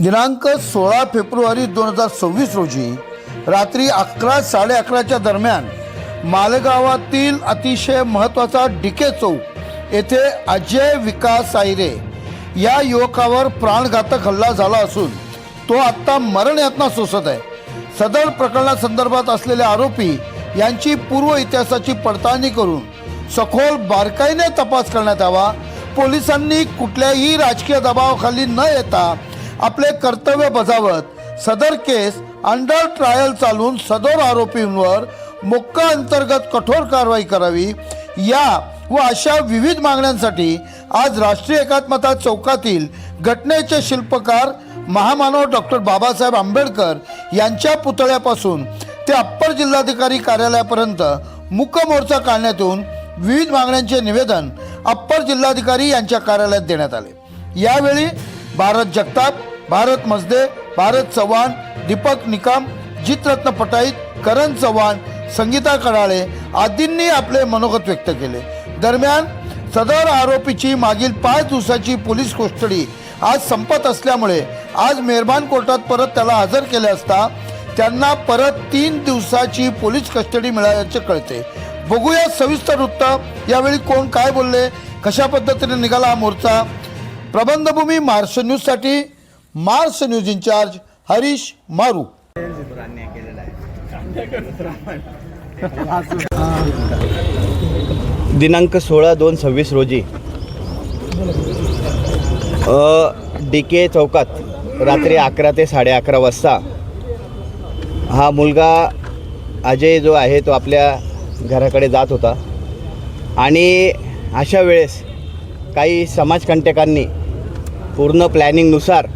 दिनांक 16 फेब्रुवारी 2026 रोजी रात्री 11-11:30च्या दरम्यान मालेगावातील अतिशय महत्त्वाचा डीके चौक येथे अजय विकास आयरे या युवकावर प्राणघातक हल्ला झाला असून तो आत्ता मरण यातना सोसत आहे। सदर प्रकरणासंदर्भात असलेले आरोपी यांची पूर्व इतिहासाची पडताळणी करून सखोल बारकाईने तपास करण्यात यावा। पोलिसांनी कुठल्याही राजकीय दबावाखाली न येता आपले कर्तव्य बजावत सदर केस अंडर ट्रायल चालून सदर आरोपींवर मोक्का अंतर्गत कठोर कारवाई करावी या व अशा विविध मागण्यांसाठी आज राष्ट्रीय एकात्मता चौकातील घटनेचे शिल्पकार महामानव डॉक्टर बाबासाहेब आंबेडकर यांच्या पुतळ्यापासून ते अप्पर जिल्हाधिकारी कार्यालयापर्यंत मूक मोर्चा काढण्यात येऊन विविध मागण्यांचे निवेदन अप्पर जिल्हाधिकारी यांच्या कार्यालयात देण्यात आले। यावेळी भारत जगताप, भारत मजदे, भारत चव्हाण, दीपक निकाम, जितरत्न पटाईत, करण चव्हाण, संगीता कडाळे आदींनी आपले मनोगत व्यक्त केले। दरम्यान सदर आरोपीची मागील 5 दिवसाची पोलीस कस्टडी आज संपत असल्यामुळे आज मेहरबान कोर्टात परत त्याला हजर केले असता त्यांना परत 3 दिवसाची पोलीस कस्टडी मिळाल्याचे कळते। बघूया सविस्तर वृत्त। यावेळी कोण काय बोलले, कशा पद्धतीने निघाला हा मोर्चा। प्रबंधभूमी महाराष्ट्र न्यूजसाठी महाराष्ट्र न्यूज इंचार्ज हरीश मारू। दिनांक 16/2/26 रोजी डीके चौकात रात्री 11 ते 11:30 वाजता हा मुलगा अजय जो आहे तो आपल्या घराकडे जात होता आणि अशा वेळेस काही समाजकंटकांनी पूर्ण प्लॅनिंगनुसार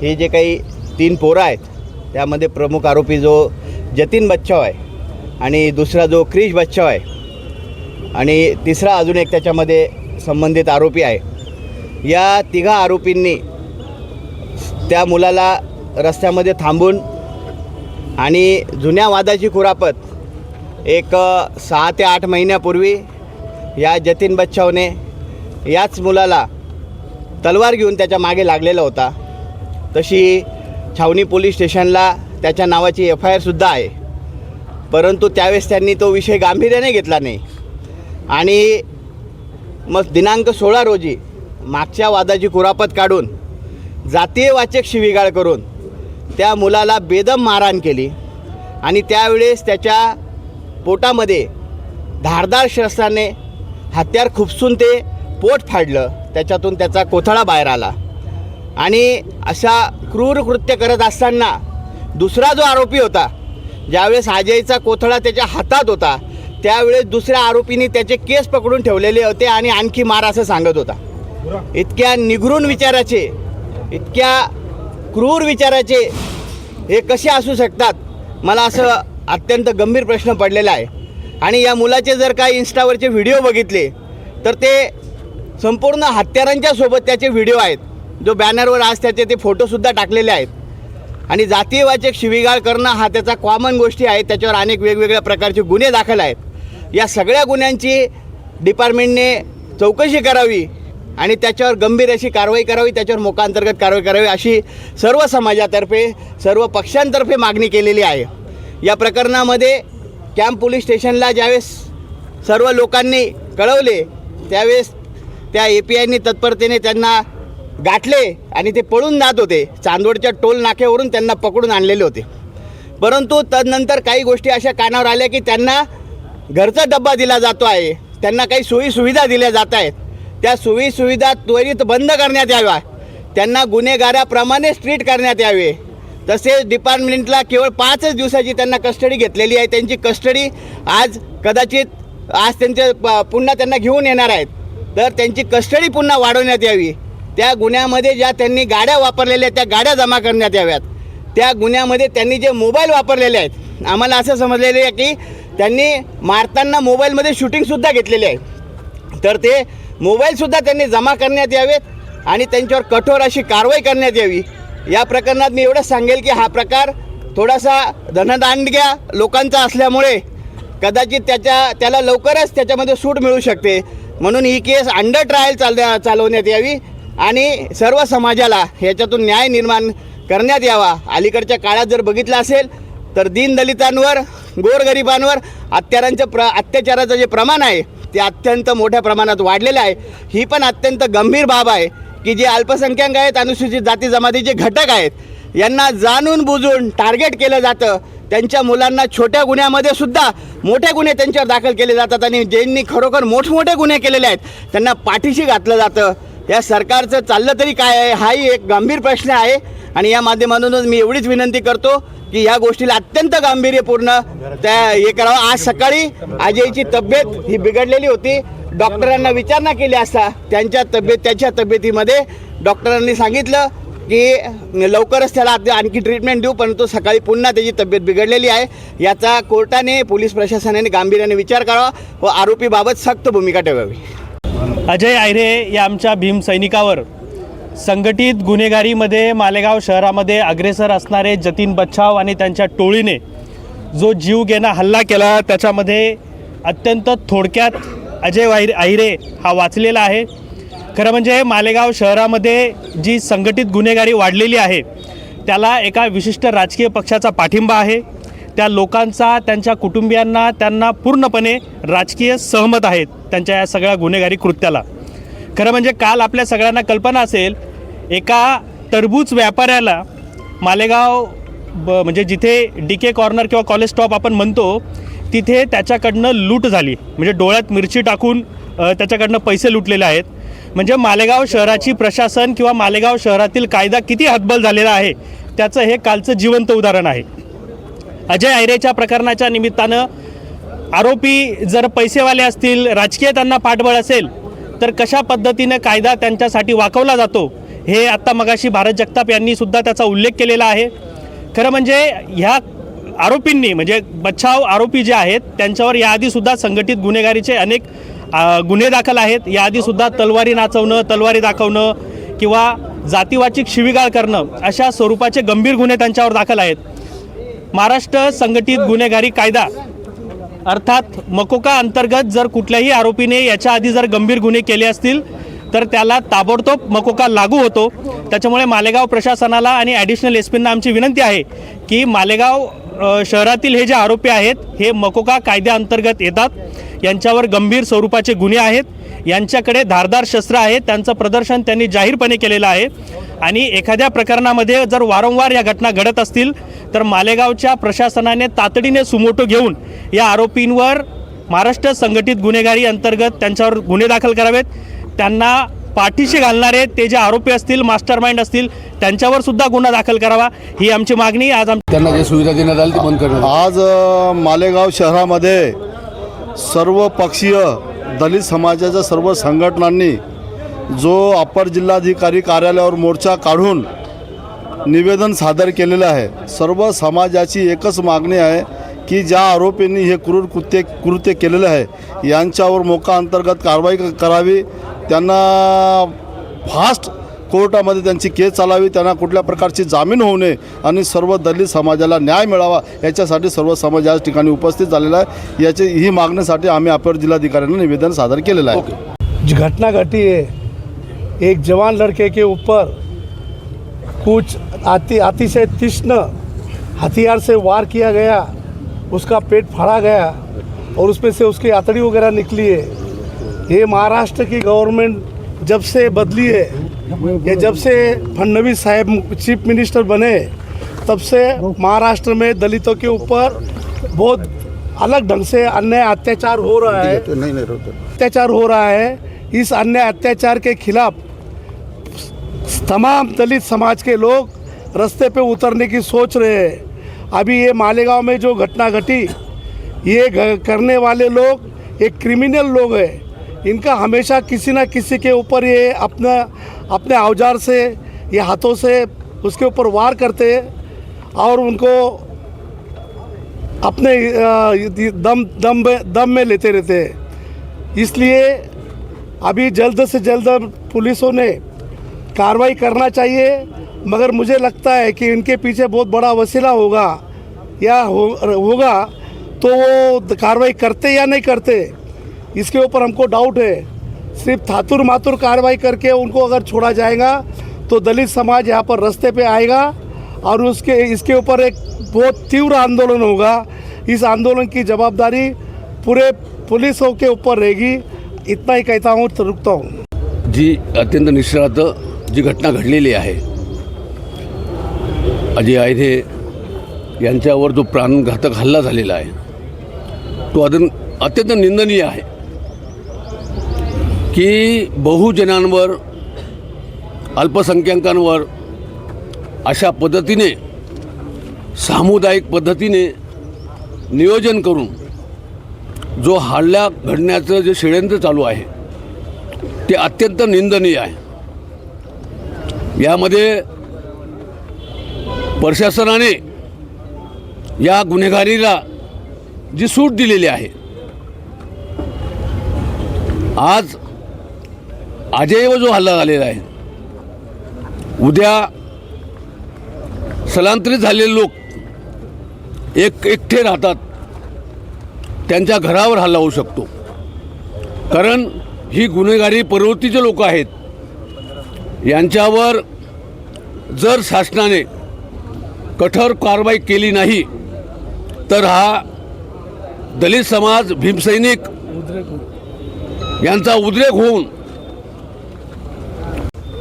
हे जे काही 3 पोरं आहेत त्यामध्ये प्रमुख आरोपी जो जतीन बच्चाव आहे आणि दुसरा जो क्रिश बच्चाव आहे आणि तिसरा अजून एक त्याच्यामध्ये संबंधित आरोपी आहे, या 3 आरोपींनी त्या मुलाला रस्त्यामध्ये थांबून आणि जुन्या वादाची कुरापत एक 6 ते 8 महिन्यापूर्वी या जतीन बच्चावने याच मुलाला तलवार घेऊन त्याच्या मागे लागलेला होता। तशी छावणी पोलीस स्टेशनला त्याच्या नावाची FIR सुद्धा आहे, परंतु त्यावेळेस त्यांनी तो विषय गांभीर्याने घेतला नाही आणि मग दिनांक 16 रोजी मागच्या वादाची कुरापत काढून जातीयवाचक शिवीगाळ करून त्या मुलाला बेदम मारहाण केली आणि त्यावेळेस त्याच्या पोटामध्ये धारदार शस्त्राने हत्यार खुपसून ते पोट फाडलं, त्याच्यातून त्याचा कोथळा बाहेर आला आणि अशा क्रूर कृत्य करत असताना दुसरा जो आरोपी होता, ज्यावेळेस अजयचा कोथळा त्याच्या हातात होता त्यावेळेस दुसऱ्या आरोपींनी त्याचे केस पकडून ठेवलेले होते आणि आणखी मार असं सांगत होता। इतक्या निगरून विचाराचे, इतक्या क्रूर विचाराचे हे कसे असू शकतात, मला असं अत्यंत गंभीर प्रश्न पडलेला आहे। आणि या मुलाचे जर काही इन्स्टावरचे व्हिडिओ बघितले तर ते संपूर्ण हत्यारांच्या सोबत त्याचे व्हिडिओ आहेत, जो बॅनरवर आज त्याचे ते फोटोसुद्धा टाकलेले आहेत आणि जातीयवाचक शिवीगाळ करणं हा त्याचा कॉमन गोष्टी आहेत। त्याच्यावर अनेक वेगवेगळ्या प्रकारचे गुन्हे दाखल आहेत। या सगळ्या गुन्ह्यांची डिपार्टमेंटने चौकशी करावी आणि त्याच्यावर गंभीर अशी कारवाई करावी, त्याच्यावर मोक्काअंतर्गत कारवाई करावी अशी सर्व समाजातर्फे, सर्व पक्षांतर्फे मागणी केलेली आहे। या प्रकरणामध्ये कॅम्प पोलीस स्टेशनला ज्यावेळेस सर्व लोकांनी कळवले त्यावेळेस त्या APIनी तत्परतेने त्यांना गाठले आणि ते पळून जात होते। चांदवडच्या टोल नाक्यावरून त्यांना पकडून आणलेले होते, परंतु तदनंतर काही गोष्टी अशा कानावर आल्या की त्यांना घरचा डब्बा दिला जातो आहे, त्यांना काही सोयीसुविधा दिल्या जात आहेत, त्या सोयीसुविधा त्वरित बंद करण्यात याव्या, त्यांना गुन्हेगाराप्रमाणे ट्रीट करण्यात यावे। तसेच डिपार्टमेंटला केवळ 5 दिवसाची त्यांना कस्टडी घेतलेली आहे, त्यांची कस्टडी आज कदाचित आज त्यांचे पुन्हा त्यांना घेऊन येणार आहेत, तर त्यांची कस्टडी पुन्हा वाढवण्यात यावी। त्या गुन्ह्यामध्ये ज्या त्यांनी गाड्या वापरलेल्या त्या गाड्या जमा करण्यात याव्यात, त्या गुन्ह्यामध्ये त्यांनी जे मोबाईल वापरलेले आहेत, आम्हाला असं समजलेलं आहे की त्यांनी मारताना मोबाईलमध्ये शूटिंगसुद्धा घेतलेली आहे, तर ते मोबाईलसुद्धा त्यांनी जमा करण्यात यावेत आणि त्यांच्यावर कठोर अशी कारवाई करण्यात यावी। या प्रकरणात मी एवढंच सांगेल की हा प्रकार थोडासा धनदांडग्या लोकांचा असल्यामुळे कदाचित त्याला लवकरच त्याच्यामध्ये सूट मिळू शकते, म्हणून ही केस अंडर ट्रायल चालवण्यात यावी आणि सर्व समाजाला ह्याच्यातून न्याय निर्माण करण्यात यावा. अलीकडच्या काळात जर बघितलं असेल तर दीनदलितांवर, गोरगरिबांवर अत्याचाराचं जे प्रमाण आहे ते अत्यंत मोठ्या प्रमाणात वाढलेलं आहे. ही पण अत्यंत गंभीर बाब आहे की जे अल्पसंख्याक आहेत, अनुसूचित जाती जमातीचे घटक आहेत, यांना जाणून बुजून टार्गेट केलं जातं. त्यांच्या मुलांना छोट्या गुन्ह्यामध्ये सुद्धा मोठे गुन्हे त्यांच्यावर दाखल केले जातात आणि ज्यांनी खरोखर मोठमोठे गुन्हे केलेले आहेत त्यांना पाठीशी घातलं जातं. या सरकारचं चाललं तरी काय आहे, हाही एक गंभीर प्रश्न आहे. आणि या माध्यमातूनच मी एवढीच विनंती करतो की या गोष्टीला अत्यंत गांभीर्यपूर्ण हे करावं. आज सकाळी अजयची तब्येत ही बिघडलेली होती. डॉक्टरांना विचारणा केली असता त्याच्या तब्येतीमध्ये डॉक्टरांनी सांगितलं की लवकरच त्याला आणखी ट्रीटमेंट देऊ, परंतु सकाळी पुन्हा त्याची तब्येत बिघडलेली आहे. याचा कोर्टाने, पोलीस प्रशासनाने गांभीर्याने विचार करावा व आरोपीबाबत सक्त भूमिका ठेवावी. अजय आयरे या आमच्या भीम सैनिकावर संघटित गुन्हेगारीमध्ये मालेगाव शहरामध्ये अग्रेसर असणारे जतीन बच्छाव आणि त्यांच्या टोळीने जो जीवघेणा हल्ला केला, त्याच्यामध्ये अत्यंत थोडक्यात अजय आयरे हा वाचलेला आहे. खरं म्हणजे मालेगाव शहरामध्ये जी संघटित गुन्हेगारी वाढलेली आहे त्याला एका विशिष्ट राजकीय पक्षाचा पाठिंबा आहे. त्या लोकांचा, त्यांच्या कुटुंबियांना, त्यांना पूर्णपणे राजकीय सहमत आहेत त्यांच्या या सगळ्या गुन्हेगारी कृत्याला. खरं म्हणजे काल आपल्या सगळ्यांना कल्पना असेल, एका टरबूज व्यापाऱ्याला मालेगाव म्हणजे जिथे DK कॉर्नर किंवा कॉलेज स्टॉप आपण म्हणतो तिथे त्याच्याकडनं लूट झाली. म्हणजे डोळ्यात मिरची टाकून त्याच्याकडनं पैसे लुटलेले आहेत. म्हणजे मालेगाव शहराची प्रशासन किंवा मालेगाव शहरातील कायदा किती हतबल झालेला आहे त्याचं हे कालचं जिवंत उदाहरण आहे. अजय आयरेच्या प्रकरणाच्या निमित्तानं आरोपी जर पैसेवाले असतील, राजकीय त्यांना पाठबळ असेल, तर कशा पद्धतीने कायदा त्यांच्यासाठी वाकवला जातो हे आत्ता मगाशी भारत जगताप यांनी सुद्धा त्याचा उल्लेख केलेला आहे. खरं म्हणजे ह्या आरोपींनी, म्हणजे बच्छाव आरोपी जे आहेत त्यांच्यावर याआधीसुद्धा संघटित गुन्हेगारीचे अनेक गुन्हे दाखल आहेत. याआधीसुद्धा तलवारी नाचवणं, तलवारी दाखवणं किंवा जातीवाचक शिवीगाळ करणं अशा स्वरूपाचे गंभीर गुन्हे त्यांच्यावर दाखल आहेत. महाराष्ट्र संघटित गुन्हेगारी कायदा अर्थात मकोका अंतर्गत जर कुठल्याही आरोपीने याच्या आधी जर गंभीर गुन्हे केले असतील तर त्याला ताबडतोब मकोका लागू होतो. त्याच्यामुळे मालेगाव प्रशासनाला आणि ॲडिशनल SP आमची विनंती आहे की मालेगाव शहरातील हे जे आरोपी आहेत हे मकोका कायद्याअंतर्गत येतात. यांच्यावर गंभीर स्वरूपाचे गुन्हे आहेत, यांच्याकडे धारदार शस्त्र आहेत, त्यांचं प्रदर्शन त्यांनी जाहीरपणे केलेलं आहे. आणि एखाद्या प्रकरणामध्ये जर वारंवार या घटना घडत असतील तर मालेगावच्या प्रशासनाने तातडीने सुमोटो घेऊन या आरोपींवर महाराष्ट्र संघटित गुन्हेगारी अंतर्गत त्यांच्यावर गुन्हे दाखल करावेत. त्यांना पाठीशी घालणारे ते जे आरोपी असतील, मास्टरमाइंड असतील, त्यांच्यावर सुद्धा गुन्हा दाखल करावा ही आमची मागणी. आज त्यांना जे सुविधा देण्यात आली ती बंद करण्यात आज मालेगाव शहरामध्ये सर्व पक्षीय दलित समाजाच्या सर्व संघटनांनी जो अपर जिल्हाधिकारी कार्यालयावर मोर्चा काढून निवेदन सादर केलेलं आहे. सर्व समाजाची एकच मागणी आहे की ज्या आरोपींनी हे क्रूर कृत्य केलेलं आहे यांच्यावर मोका अंतर्गत कारवाई करावी. त्यांना फास्ट कोर्टामध्ये त्यांची केस चालावी, त्यांना कुठल्या प्रकारची जामीन होऊ नये आणि सर्व दलित समाजाला न्याय मिळावा याच्यासाठी सर्व समाज याच ठिकाणी उपस्थित झालेला आहे. ही मागणीसाठी आम्ही अपर जिल्हाधिकाऱ्यांना निवेदन सादर केलेलं आहे. जो घटना घटी है, एक जवान लड़के के ऊपर कुछ अतिशय तीक्ष्ण हथियार से वार किया गया, उसका पेट फाड़ा गया और उसमें से उसकी आंतड़ी वगैरह निकली है. ये महाराष्ट्र की गवर्नमेंट जब से बदली है, ये जब से फडणवीस साहब चीफ मिनिस्टर बने तब से महाराष्ट्र में दलितों के ऊपर बहुत अलग ढंग से अन्याय अत्याचार हो रहा है. अत्याचार हो रहा है. इस अन्याय अत्याचार के खिलाफ तमाम दलित समाज के लोग रास्ते पे उतरने की सोच रहे हैं. अभी ये मालेगांव में जो घटना घटी, ये करने वाले लोग एक क्रिमिनल लोग हैं. इनका हमेशा किसी न किसी के ऊपर ये अपने औजार से या हाथों से उसके ऊपर वार करते और उनको अपने दम में लेते रहते हैं. इसलिए अभी जल्द से जल्द पुलिसों ने कार्रवाई करना चाहिए. मगर मुझे लगता है कि इनके पीछे बहुत बड़ा वसीला होगा या होगा, तो वो कार्रवाई करते या नहीं करते इसके ऊपर हमको डाउट है. सिर्फ थातुर मातुर कार्रवाई करके उनको अगर छोड़ा जाएगा तो दलित समाज यहाँ पर रास्ते पे आएगा और इसके ऊपर एक बहुत तीव्र आंदोलन होगा। इस आंदोलन की जवाबदारी पूरे पुलिसों के ऊपर रहेगी। इतना ही कहता हूँ, तो रुकता हूँ। जी अत्यंत निष्ठुरार्थ जी घटना घडलेली आहे, अजय आयरे यांच्यावर जो प्राणघातक हल्ला झालेला आहे तो अत्यंत निंदनीय आहे की बहुजनांवर, अल्पसंख्याकांवर अशा पद्धतीने सामुदायिक पद्धतीने नियोजन करून जो हल्ला घडण्याचं जे षडयंत्र चालू आहे ते अत्यंत निंदनीय आहे। यामध्ये प्रशासनाने या गुन्हेगारीला जी सूट दिलेली आहे, आज अजयवर जो हल्ला झालेला आहे, उद्या स्थलांतरित झालेले लोक एकटे राहतात, त्यांच्या घरावर हल्ला होऊ शकतो। कारण ही गुन्हेगारी प्रवृत्तीचे लोक आहेत, यांच्यावर जर शासनाने कठोर कारवाई केली नाही तर हा दलित समाज, भीमसैनिक यांचा उद्रेक होऊन,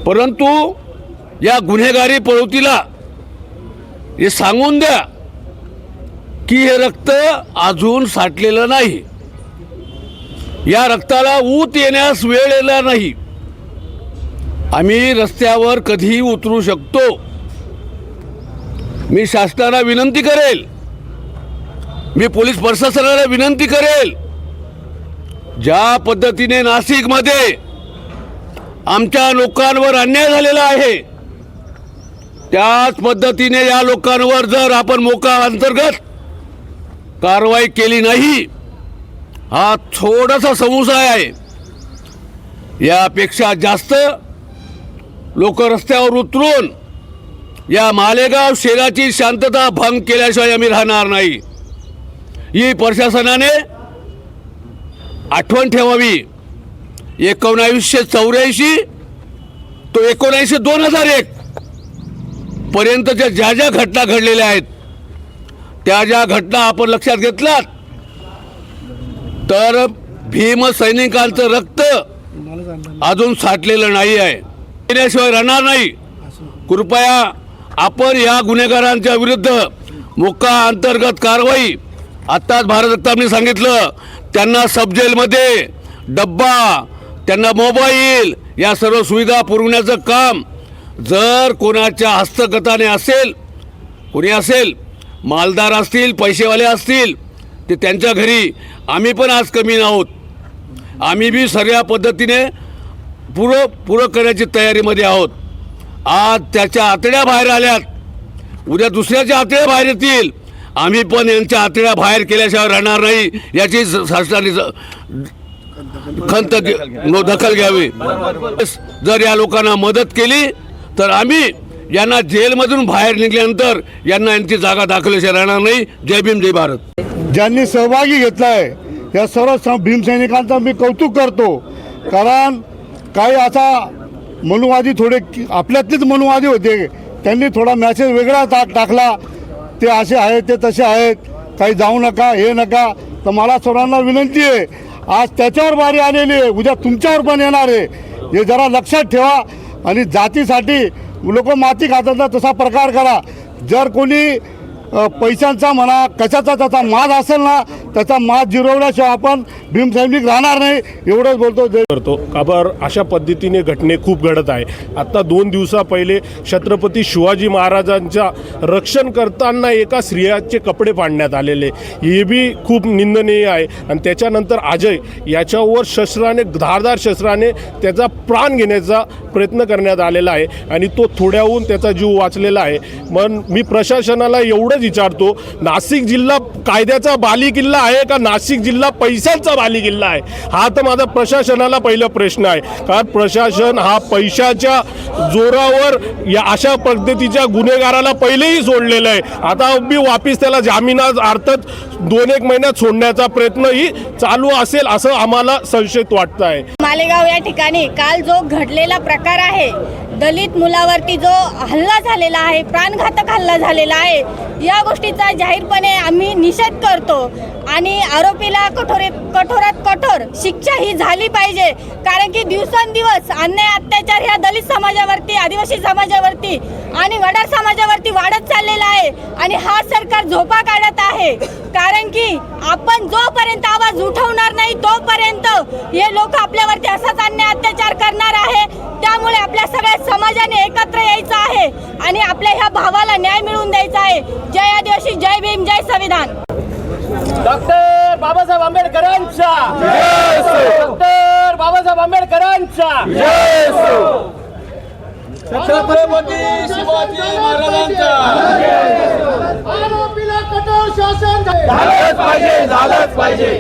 परंतु या गुन्हेगारी प्रवृत्तीला हे सांगून द्या की हे रक्त अजून साठलेलं नाही, या रक्ताला ऊत येण्यास वेळ येणार नाही, आम्ही रस्त्यावर कधीही उतरू शकतो। मी शासनाला विनंती करेल, मी पोलीस प्रशासनाला विनंती करेल, ज्या पद्धतीने नाशिकमध्ये आमच्या लोकांवर अन्याय झालेला आहे त्याच पद्धतीने या लोकांवर जर आपण मोका अंतर्गत कारवाई केली नाही, हा थोडासा समुदाय आहे, यापेक्षा जास्त लोक रस्त्यावर उतरून या मालेगाव शहराची शांतता भंग केल्याशिवाय आम्ही राहणार नाही। ही प्रशासनाने आठवण ठेवावी। 1984 तो 19/2001 पर्यंतच्या ज्या घटना घडलेल्या आहेत त्या घटना आपण लक्षात घेतलात तर भीम सैनिकांचं रक्त अजून साठलेलं नाही आहे, त्याशिवाय राहणार नाही। कृपया आपण या गुन्हेगारांच्या विरुद्ध मोका अंतर्गत कारवाई, आत्ताच भारत रत्नांनी सांगितलं, त्यांना सब जेलमध्ये डब्बा, त्यांना मोबाईल, या सर्व सुविधा पुरवण्याचं काम जर कोणाच्या हस्तगताने असेल, कोणी असेल, मालदार असतील, पैसेवाले असतील, ते त्यांच्या घरी आम्ही पण आज कमी नाहोत, आम्ही बी सर्व पद्धतीने पुरं करण्याची तयारीमध्ये आहोत। आज त्याच्या आतड्या बाहेर आल्यात, उद्या दुसऱ्याच्या आतड्या बाहेर येतील, आम्ही पण यांच्या आतड्या बाहेर केल्याशिवाय राहणार नाही, याची शासनाने दखल घ्यावी। जर या लोकांना मदत केली तर आम्ही यांना जेलमधून बाहेर निघाल्यानंतर यांची जागा दाखवल्याशिवाय राहणार नाही। जय भीम, जय भारत। ज्यांनी सहभागी घेतला आहे या सर्व भीमसैनिकांचं मी कौतुक करतो, कारण काही असा मनुवादी, थोडे आपल्यातलेच मनुवादी होते, त्यांनी थोडा मॅसेज वेगळा टाकला, ते असे आहेत, ते तसे आहेत, काही जाऊ नका, हे नका। तर मला सर्वांना विनंती आहे, आज त्याच्यावर बारी आलेली आहे, उद्या तुमच्यावर पण येणार आहे, हे जरा लक्षात ठेवा। आणि जातीसाठी लोक माती खातात ना, तसा प्रकार करा। जर कोणी पैशांचा म्हणा, कशाचा त्याचा माज असेल ना, त्याचा माज जिरवल्याशिवाय आपण भीमसैनिक राहणार नाही, एवढंच बोलतो। करतो काबर अशा पद्धतीने घटने खूप घडत आहे। आता 2 दिवसा पहिले छत्रपती शिवाजी महाराजांच्या रक्षण करताना एका स्त्रियाचे कपडे फाडण्यात आलेले, हे बी खूप निंदनीय आहे। आणि त्याच्यानंतर अजय याच्यावर शस्त्राने, धारदार शस्त्राने त्याचा प्राण घेण्याचा प्रयत्न करण्यात आलेला आहे आणि तो थोड्याहून त्याचा जीव वाचलेला आहे। मग मी प्रशासनाला एवढंच विचारतो, नाशिक जिल्हा कायद्याचा बालेकिल्ला आहे का नाशिक जिल्हा पैशांचा बालेकिल्ला आहे? हा तर माझा प्रशासनाला पहिला प्रश्न आहे. कारण प्रशासन हा पैशाच्या जोरावर या अशा पद्धतीच्या गुन्हेगाराला पहिलेही सोडलेलं आहे. आता मी वापिस त्याला जामिनाअर्थात 2-1 महिन्यात सोडण्याचा प्रयत्नही चालू असेल असं आम्हाला संशयित वाटतं आहे. मालेगाव या ठिकाणी काल जो घडलेला प्रकार आहे, दलित मुलावरती जो हल्ला झालेला आहे, प्राणघातक हल्ला झालेला आहे, या गोष्टीचा जाहीरपणे आम्ही निषेध करतो आणि आरोपीला कठोरात कठोर शिक्षा ही झाली पाहिजे. कारण की दिवसेंदिवस अन्याय अत्याचार ह्या दलित समाजावरती, आदिवासी समाजावरती आणि वडार समाजावरती वाढत चाललेला आहे आणि हा सरकार झोपा काढत आहे. कारण की आपण जोपर्यंत आवाज उठवणार नाही तोपर्यंत हे लोक आपल्यावरती असाच अन्याय अत्याचार करणार आहे. त्यामुळे आपल्या सगळ्या समाजाने एकत्र यायचं आहे आणि आपल्या ह्या भावाला न्याय मिळवून द्यायचा आहे. जय आदिवासी, जय भीम, जय संविधान. डॉक्टर बाबासाहेब आंबेडकरांचा डॉक्टर बाबासाहेब आंबेडकरांचा छत्रपती शिवाजी महाराजांचा आरोपीला कठोर शासन झालंच पाहिजे.